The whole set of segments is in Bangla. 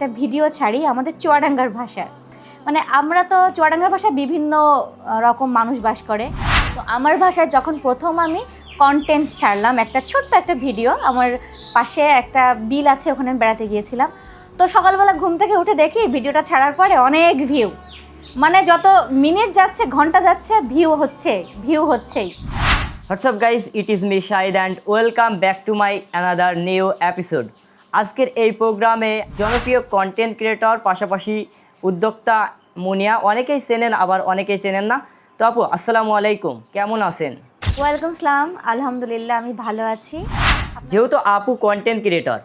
একটা ভিডিও ছাড়ি আমাদের চুয়াডাঙ্গার ভাষার। মানে আমরা তো চুয়াডাঙ্গার ভাষায় বিভিন্ন রকম মানুষ বাস করে। তো আমার ভাষায় যখন প্রথম আমি কন্টেন্ট ছাড়লাম, একটা ছোট্ট একটা ভিডিও, আমার পাশে একটা বিল আছে, ওখানে বেড়াতে গিয়েছিলাম। তো সকালবেলা ঘুম থেকে উঠে দেখি ভিডিওটা ছাড়ার পরে অনেক ভিউ, মানে যত মিনিট যাচ্ছে ঘন্টা যাচ্ছে ভিউ হচ্ছেই। What's up guys, it is me Shahid and welcome back to my another new episode. আজকের এই প্রোগ্রামে জনপ্রিয় কন্টেন্ট ক্রিয়েটর পাশাপাশি উদ্যোক্তা মুনিয়া, অনেকেই চেনেন আবার অনেকেই চেনেন না। তো আপু আসসালামু আলাইকুম, কেমন আছেন? ওয়ালাইকুম সালাম, আলহামদুলিল্লাহ আমি ভালো আছি। যেহেতু আপু কন্টেন্ট ক্রিয়েটর,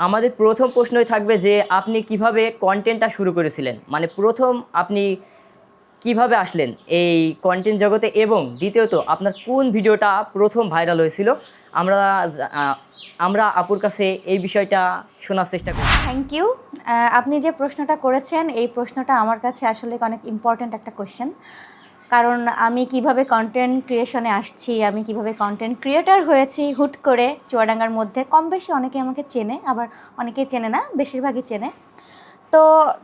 আমাদের প্রথম প্রশ্নই থাকবে যে আপনি কিভাবে কন্টেন্টটা শুরু করেছিলেন, মানে প্রথম আপনি কিভাবে আসলেন এই কন্টেন্ট জগতে, এবং দ্বিতীয়ত আপনার কোন ভিডিওটা প্রথম ভাইরাল হয়েছিল। আমরা আপুর কাছে এই বিষয়টা শোনার চেষ্টা করি। Thank you. আপনি যে প্রশ্নটা করেছেন এই প্রশ্নটা আমার কাছে আসলে অনেক ইম্পর্ট্যান্ট একটা কোশ্চেন। কারণ আমি কিভাবে কন্টেন্ট ক্রিয়েশনে আসছি, আমি কিভাবে কন্টেন্ট ক্রিয়েটর হয়েছি হুট করে চুয়াডাঙ্গার মধ্যে। কম বেশি অনেকে আমাকে চেনে, আবার অনেকেই চেনে না, বেশিরভাগই চেনে। তো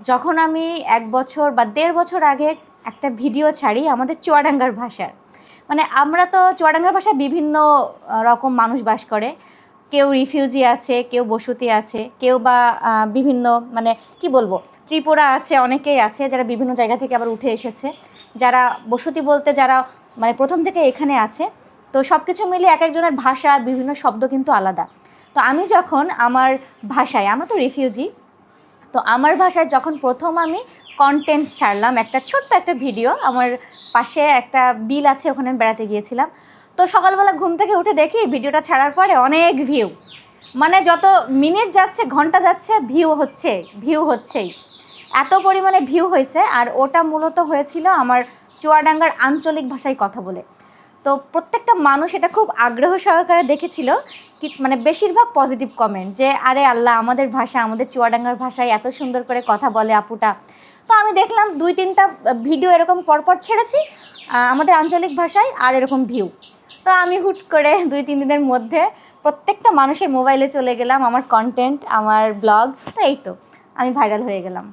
যখন আমি 1 বছর বা 1.5 বছর আগে একটা ভিডিও ছাড়ি আমাদের চুয়াডাঙ্গার ভাষার, মানে আমরা তো চুয়াডাঙ্গার ভাষায় বিভিন্ন রকম মানুষ বাস করে। কেউ রিফিউজি আছে, কেউ বসতি আছে, কেউ বা বিভিন্ন মানে কি বলবো, ত্রিপুরা আছে, অনেকেই আছে যারা বিভিন্ন জায়গা থেকে আবার উঠে এসেছে, যারা বসতি বলতে যারা মানে প্রথম থেকে এখানে আছে। তো সব কিছু মিলিয়ে এক একজনের ভাষা, বিভিন্ন শব্দ কিন্তু আলাদা। তো আমি যখন আমার ভাষায়, আমরা তো রিফিউজি, তো আমার ভাষায় যখন প্রথম আমি কন্টেন্ট ছাড়লাম, একটা ছোট্ট একটা ভিডিও, আমার পাশে একটা বিল আছে, ওখানে বেড়াতে গিয়েছিলাম। তো সকালবেলা ঘুম থেকে উঠে দেখি ভিডিওটা ছাড়ার পরে অনেক ভিউ, মানে যত মিনিট যাচ্ছে ঘন্টা যাচ্ছে ভিউ হচ্ছেই, এত পরিমাণে ভিউ হয়েছে। আর ওটা মূলত হয়েছিল আমার চুয়াডাঙ্গার আঞ্চলিক ভাষায় কথা বলে। তো প্রত্যেকটা মানুষ এটা খুব আগ্রহ সহকারে দেখেছিল, কি মানে বেশিরভাগ পজিটিভ কমেন্ট, যে আরে আল্লাহ, আমাদের ভাষা, আমাদের চুয়াডাঙ্গার ভাষায় এত সুন্দর করে কথা বলে আপুটা। তো আমি দেখলাম 2-3টা ভিডিও এরকম পরপর ছেড়েছি আমাদের আঞ্চলিক ভাষায়, আর এরকম ভিউ। তো আমি হুট করে 2-3 দিনের মধ্যে প্রত্যেকটা মানুষের মোবাইলে চলে গেলাম আমার কন্টেন্ট, আমার ব্লগ। তো এই তো আমি ভাইরাল হয়ে গেলাম।